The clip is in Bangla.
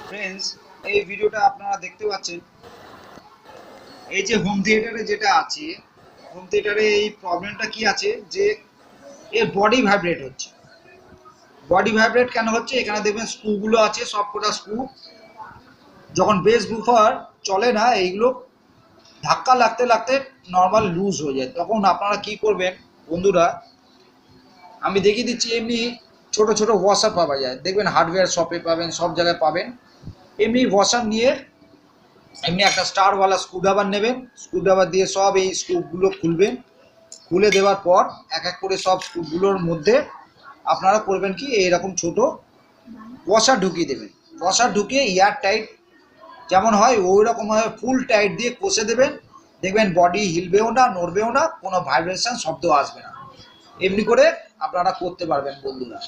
ফ্রেন্ডস, এই ভিডিওটা আপনারা দেখতে পাচ্ছেন। এই যে হোম থিয়েটারে যেটা আছে, হোম থিয়েটারে এই প্রবলেমটা কি আছে যে এর বডি ভাইব্রেট হচ্ছে। বডি ভাইব্রেট কেন হচ্ছে? এখানে দেখবেন স্ক্রুগুলো আছে, সবকটা স্ক্রু যখন বেস বুফার চলে না, এইগুলো ধাক্কা লাগতে লাগতে নর্মাল লুজ হয়ে যায়। তখন আপনারা কি করবেন বন্ধুরা, আমি দেখিয়ে দিচ্ছি। এমনি ছোট ছোট ওয়াশার পাওয়া যায়, দেখবেন হার্ডওয়্যার শপে পাবেন, সব জায়গায় পাবেন। এমনি ওয়াশার নিয়ে এমনি একটা স্টারওয়ালা স্ক্রুড্রাইভার নেবেন, স্ক্রুড্রাইভার দিয়ে সব এই স্ক্রুগুলো খুলবেন। খুলে দেওয়ার পর এক এক করে সব স্ক্রুগুলোর মধ্যে আপনারা করবেন কি, এইরকম ছোট ওয়াশার ঢুকিয়ে দেবেন। ওয়াশার ঢুকিয়ে এয়ার টাইট যেমন হয় ওই রকমভাবে ফুল টাইট দিয়ে কষে দেবেন। দেখবেন বডি হিলবেও না, নড়বেও না, কোনো ভাইব্রেশন শব্দ আসবে না। এমনি করে আপনারা করতে পারবেন বন্ধুরা।